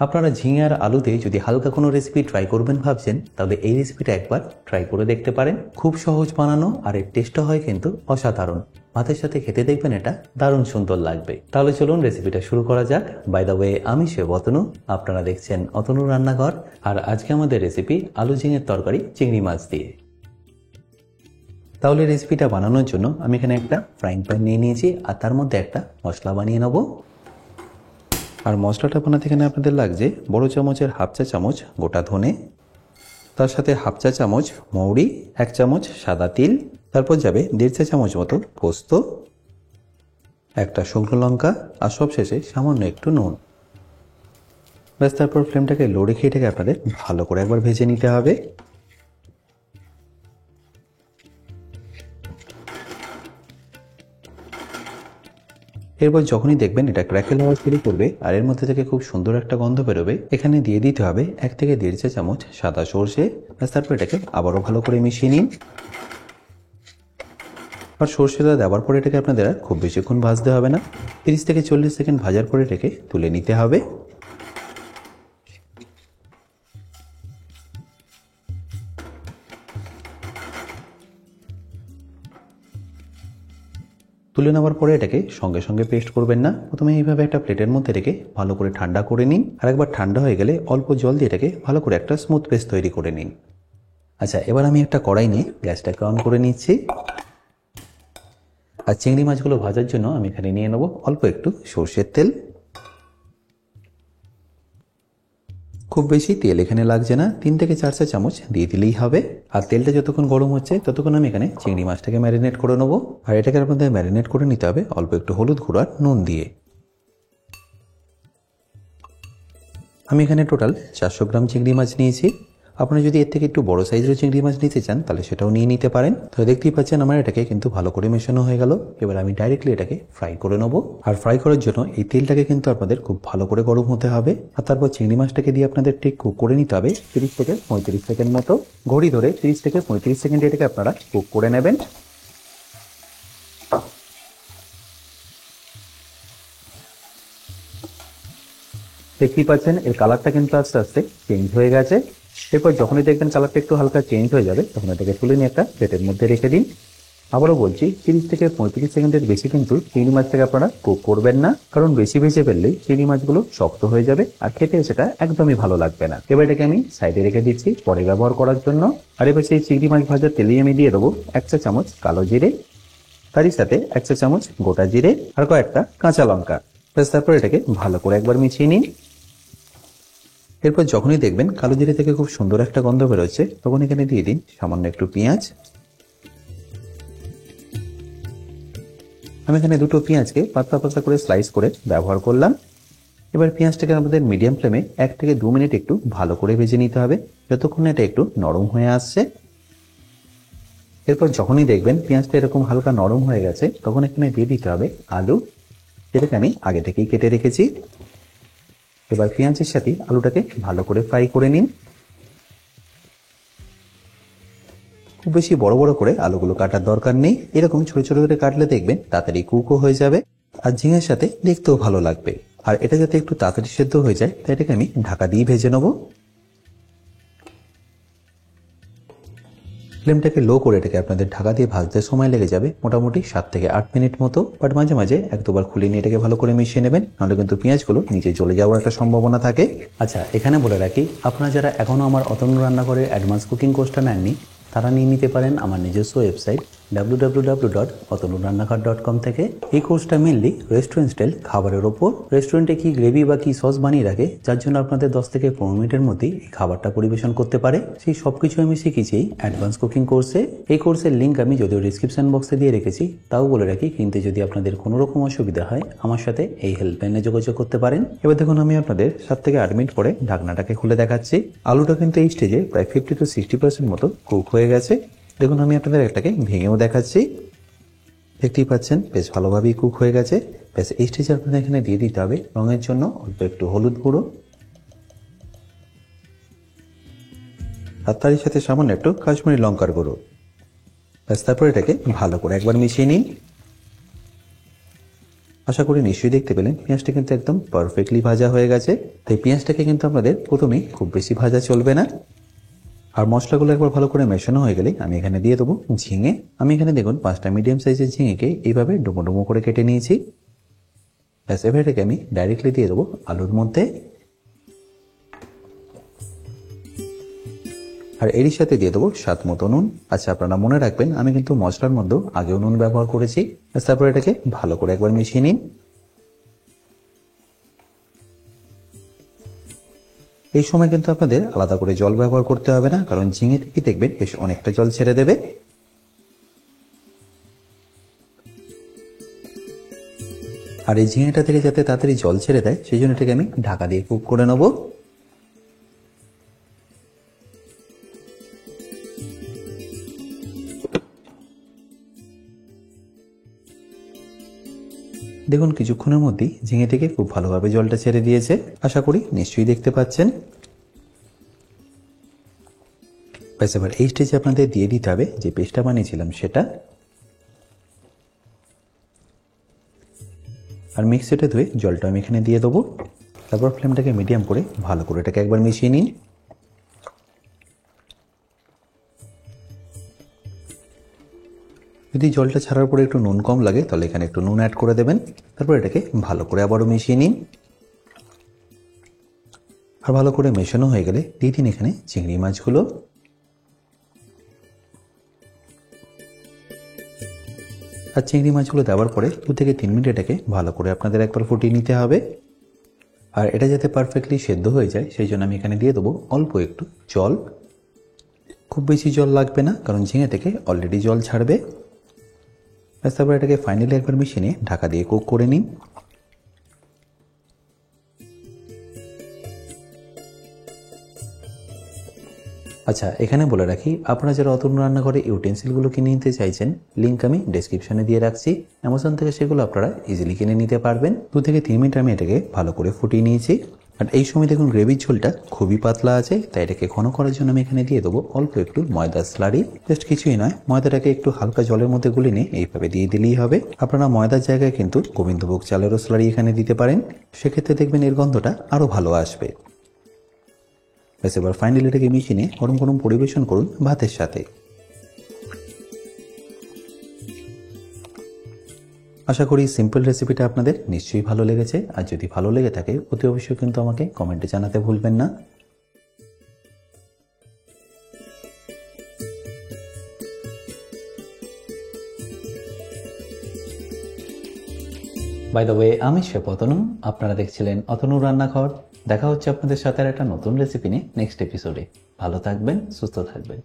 আপনারা ঝিঙে আর আলু দিয়ে যদি হালকা কোনো রেসিপি ট্রাই করবেন ভাবছেন, তাহলে এই রেসিপিটা একবার ট্রাই করে দেখতে পারেন। খুব সহজ বানানো আর এর টেস্টটা হয় কিন্তু অসাধারণ। ভাতের সাথে খেতে দেখবেন এটা দারুণ সুন্দর লাগবে। তাহলে চলুন রেসিপিটা শুরু করা যাক। বাই দ্য ওয়ে, আমি শেফ অতনু, আপনারা দেখছেন অতনু রান্নাঘর। আর আজকে আমাদের রেসিপি আলু ঝিঙের তরকারি চিংড়ি মাছ দিয়ে। তাহলে রেসিপিটা বানানোর জন্য আমি এখানে একটা ফ্রাইং প্যান নিয়ে নিয়েছি আর তার মধ্যে একটা মশলা বানিয়ে নেব। আর মশলাটা বানাতে এখানে আপনাদের লাগছে বড় চামচের হাফ চা চামচ গোটা ধনে, তার সাথে হাফ চা চামচ মৌরি, 1 চামচ সাদা তিল, তারপর যাবে 1.5 চা চামচ মতো পোস্ত, একটা শুকনো লঙ্কা আর সবশেষে সামান্য একটু নুন। ব্যাস, তারপর ফ্লেমটাকে লো রেখে এটাকে আপনাদের ভালো করে একবার ভেজে নিতে হবে। এরপর যখনই দেখবেন এটা ক্র্যাকেল হওয়া শুরু করবে আর এর মধ্যে থেকে খুব সুন্দর একটা গন্ধ বেরোবে, এখানে দিয়ে দিতে হবে 1 থেকে 1.5 চা চামচ সাদা সর্ষে। তারপর এটাকে আবারও ভালো করে মিশিয়ে নিন। আর সর্ষেটা দেওয়ার পরে এটাকে আপনাদের খুব বেশিক্ষণ ভাজতে হবে না, 30 থেকে 40 সেকেন্ড ভাজার পরে এটাকে তুলে নিতে হবে। তুলে নেওয়ার পরে এটাকে সঙ্গে সঙ্গে পেস্ট করবেন না, প্রথমে এইভাবে একটা প্লেটের মধ্যে রেখে ভালো করে ঠান্ডা করে নিন। আর একবার ঠান্ডা হয়ে গেলে অল্প জল দিয়ে এটাকে ভালো করে একটা স্মুথ পেস্ট তৈরি করে নিন। আচ্ছা, এবার আমি একটা কড়াই নিয়ে গ্যাসটাকে অন করে নিচ্ছি। আর চিংড়ি মাছগুলো ভাজার জন্য আমি এখানে নিয়ে নেব অল্প একটু সর্ষের তেল। খুব বেশি তেল এখানে লাগছে না, 3 থেকে 4 চা চামচ দিয়ে দিলেই হবে। আর তেলটা যতক্ষণ গরম হচ্ছে ততক্ষণ আমি এখানে চিংড়ি মাছটাকে ম্যারিনেট করে নেবো। আর এটাকে আপনাদের ম্যারিনেট করে নিতে হবে অল্প একটু হলুদ গুঁড়ো আর নুন দিয়ে। আমি এখানে টোটাল 400 গ্রাম চিংড়ি মাছ নিয়েছি। আপনারা যদি এর থেকে একটু বড় সাইজের চিংড়ি মাছ নিতে চান তাহলে সেটাও নিয়ে নিতে পারেন। তো দেখতেই পাচ্ছেন আমার এটাকে কিন্তু ভালো করে মেশানো হয়ে গেল। এবার আমি ডাইরেক্টলি এটাকে ফ্রাই করে নেবো। আর ফ্রাই করার জন্য এই তেলটাকে কিন্তু আপনাদের খুব ভালো করে গরম হতে হবে। আর তারপর চিংড়ি মাছটাকে দিয়ে আপনাদের ঠিক কুক করে নিতে হবে 30 থেকে 35 সেকেন্ড মতো। ঘড়ি ধরে 30 থেকে 35 সেকেন্ড এটাকে আপনারা কুক করে নেবেন। দেখতেই পাচ্ছেন এর কালারটা কিন্তু আস্তে আস্তে চেঞ্জ হয়ে গেছে। এরপর যখনই দেখবেন কালারটা একটু হালকা চেঞ্জ হয়ে যাবে, তখন এটাকে তুলে নিয়ে একটা প্লেটের মধ্যে রেখে দিন। আবারও বলছি, 30 থেকে 35 সেকেন্ডের বেশি কিন্তু চিংড়ি মাছটাকে আপনারা কুক করবেন না, কারণ বেশি ভেজে ফেললেই চিংড়ি মাছগুলো শক্ত হয়ে যাবে আর খেতে সেটা একদমই ভালো লাগবে না। এবার এটাকে আমি সাইডে রেখে দিচ্ছি পরে ব্যবহার করার জন্য। আর এবার সেই চিংড়ি মাছ ভাজার তেলেই আমি দিয়ে দেবো 1 চা চামচ কালো জিরে, তারই সাথে 1 চা চামচ গোটা জিরে আর কয়েকটা কাঁচা লঙ্কা। তারপর এটাকে ভালো করে একবার মিশিয়ে নিন। এরপর যখনই দেখবেন কালো জিরে থেকে খুব সুন্দর একটা গন্ধ বেরোচ্ছে, তখন এখানে দিয়ে দিন সামান্য একটু পেঁয়াজ। আমি এখানে দুটো পেঁয়াজকে পাতলা পাতলা করে স্লাইস করে ব্যবহার করলাম। এবার পেঁয়াজটাকে আমাদের মিডিয়াম ফ্লেমে 1 থেকে 2 মিনিট একটু ভালো করে ভেজে নিতে হবে, যতক্ষণ এটা একটু নরম হয়ে আসছে। এরপর যখনই দেখবেন পেঁয়াজটা এরকম হালকা নরম হয়ে গেছে, তখন এখানে দিয়ে দিতে হবে আলু, যেটাকে আমি আগে থেকেই কেটে রেখেছি। এবার পেঁয়াজের সাথে আলুটাকে ভালো করে ফ্রাই করে নিন। খুব বেশি বড় বড় করে আলুগুলো কাটার দরকার নেই, এরকম ছোট ছোট করে কাটলে দেখবেন তাড়াতাড়ি কুকও হয়ে যাবে আর ঝিঙের সাথে দেখতেও ভালো লাগবে। আর এটা যাতে একটু তাড়াতাড়ি সেদ্ধ হয়ে যায়, তাই এটাকে আমি ঢাকা দিয়ে ভেজে নেবো। ফ্লেমটাকে লো করে এটাকে আপনাদের ঢাকা দিয়ে ভাজতে সময় লেগে যাবে মোটামুটি 7 থেকে 8 মিনিট মতো। বাট মাঝে মাঝে 1-2 বার খুলে নিয়ে এটাকে ভালো করে মিশিয়ে নেবেন, নাহলে কিন্তু পেঁয়াজগুলো নিচে চলে যাওয়ার একটা সম্ভাবনা থাকে। আচ্ছা, এখানে বলে রাখি, আপনারা যারা এখনো আমার অতনু রান্নাঘরের অ্যাডভান্স কুকিং কোর্সটা নেননি, তারা নিয়ে নিতে পারেন আমার নিজস্ব ওয়েবসাইট www.otonurannakar.com থেকে। এই কোর্সটা মেনলি রেস্টুরেন্ট স্টাইল খাবারের ওপর। রেস্টুরেন্টে কি গ্রেভি বা কি সস বানিয়ে রাখে, যার জন্য আপনাদের 10 থেকে 15 মিনিটের মধ্যেই এই খাবারটা পরিবেশন করতে পারে, সেই সবকিছু আমি শিখেছি অ্যাডভান্স কুকিং কোর্সে। এই কোর্সের লিঙ্ক আমি যদিও ডিসক্রিপশন বক্সে দিয়ে রেখেছি, তাও বলে রাখি, কিন্তু যদি আপনাদের কোনো রকম অসুবিধা হয় আমার সাথে এই হেল্পলাইনে যোগাযোগ করতে পারেন। এবার দেখুন আমি আপনাদের 7 থেকে 8 মিনিট পরে ঢাকনাটাকে খুলে দেখাচ্ছি। আলুটা কিন্তু এই স্টেজে প্রায় 50 to 60% মতো কুক হয়ে গেছে। দেখুন আমি আপনাদের একটাকে ভেঙেও দেখাচ্ছি, দেখতেই পাচ্ছেন বেশ ভালোভাবেই কুক হয়ে গেছে। ব্যাস, এই স্টেজে আপনাদের এখানে দিয়ে দিতে হবে রঙের জন্য অল্প একটু হলুদ গুঁড়ো আর তারই সাথে সামান্য একটু কাশ্মীরি লঙ্কার গুঁড়ো। ব্যাস, তারপর এটাকে ভালো করে একবার মিশিয়ে নিন। আশা করি নিশ্চয়ই দেখতে পেলেন পেঁয়াজটা কিন্তু একদম পারফেক্টলি ভাজা হয়ে গেছে। তাই পেঁয়াজটাকে কিন্তু আপনাদের প্রথমেই খুব বেশি ভাজা চলবে না। আর মশলাগুলো একবার ভালো করে মেশানো হয়ে গেলে আমি এখানে দিয়ে দেবো ঝিঙে। আমি এখানে দেখুন 5টা মিডিয়াম সাইজের ঝিঙেকে এইভাবে ডুমো ডুমো করে কেটে নিয়েছি। ব্যাস এবার এটাকে আমি ডাইরেক্টলি দিয়ে দেবো আলুর মধ্যে। আর এরই সাথে দিয়ে দেবো স্বাদ মতো নুন। আচ্ছা, আপনারা মনে রাখবেন আমি কিন্তু মশলার মধ্যেও আগেও নুন ব্যবহার করেছি। তারপর এটাকে ভালো করে একবার মিশিয়ে নিন। এই সময় কিন্তু আপনাদের আলাদা করে জল ব্যবহার করতে হবে না, কারণ ঝিঙে থেকে দেখবেন বেশ অনেকটা জল ছেড়ে দেবে। আর এই ঝিঙেটা থেকে যাতে তাড়াতাড়ি জল ছেড়ে দেয় সেই জন্য এটাকে আমি ঢাকা দিয়ে কুক করে নেব। দেখুন কিছুক্ষণের মধ্যেই ঝিঙে থেকে খুব ভালোভাবে জলটা ছেড়ে দিয়েছে। আশা করি নিশ্চয়ই দেখতে পাচ্ছেন। ব্যাস এবার এই স্টেজে আপনাদের দিয়ে দিতে হবে যে পেস্টটা বানিয়েছিলাম সেটা। আর মিক্সিটা ধুয়ে জলটা আমি এখানে দিয়ে দেবো। তারপর ফ্লেমটাকে মিডিয়াম করে ভালো করে এটাকে একবার মিশিয়ে নিন। যদি জলটা ছাড়ার পরে একটু নুন কম লাগে তাহলে এখানে একটু নুন অ্যাড করে দেবেন। তারপর এটাকে ভালো করে আবারও মিশিয়ে নিন। আর ভালো করে মেশানো হয়ে গেলে দিয়ে দিন এখানে চিংড়ি মাছগুলো। আর চিংড়ি মাছগুলো দেওয়ার পরে 2 থেকে 3 মিনিট এটাকে ভালো করে আপনাদের একবার ফুটিয়ে নিতে হবে। আর এটা যাতে পারফেক্টলি সেদ্ধ হয়ে যায় সেই জন্য আমি এখানে দিয়ে দেবো অল্প একটু জল। খুব বেশি জল লাগবে না, কারণ ঝিঙে থেকে অলরেডি জল ছাড়বে। তারপর এটাকে ফাইনালি একবার মিশিয়ে নিয়ে ঢাকা দিয়ে কুক করে নিন। আচ্ছা, এখানে বলে রাখি আপনারা যারা অতনু রান্নাঘরে ইউটেন্সিলগুলো কিনে নিতে চাইছেন, লিঙ্ক আমি ডেসক্রিপশনে দিয়ে রাখছি। অ্যামাজন থেকে সেগুলো আপনারা ইজিলি কিনে নিতে পারবেন। 2 থেকে 3 মিনিট আমি এটাকে ভালো করে ফুটিয়ে নিয়েছি। আর এই সময় দেখুন গ্রেভির ঝোলটা খুবই পাতলা আছে, তাই এটাকে ঘন করার জন্য আমি এখানে দিয়ে দেবো অল্প একটু ময়দার স্লারি। জাস্ট কিছুই নয়, ময়দাটাকে একটু হালকা জলের মধ্যে গুলে নিয়ে এইভাবে দিয়ে দিলেই হবে। আপনারা ময়দার জায়গায় কিন্তু গোবিন্দভোগ চালেরও স্লারি এখানে দিতে পারেন, সেক্ষেত্রে দেখবেন এর গন্ধটা আরও ভালো আসবে। ব্যাস এবার ফাইনালি এটাকে মিশিয়ে নিয়ে গরম গরম পরিবেশন করুন ভাতের সাথে। আশা করি সিম্পল রেসিপিটা আপনাদের নিশ্চয়ই ভালো লেগেছে। আর যদি ভালো লেগে থাকে অতি অবশ্যই কিন্তু আমাকে কমেন্টে জানাতে ভুলবেন না। বাই দ্য ওয়ে, আমি শেফ অতনু, আপনারা দেখছিলেন অতনু রান্নাঘর। দেখা হচ্ছে আপনাদের সাথে একটা নতুন রেসিপি নিয়ে নেক্সট এপিসোডে। ভালো থাকবেন, সুস্থ থাকবেন।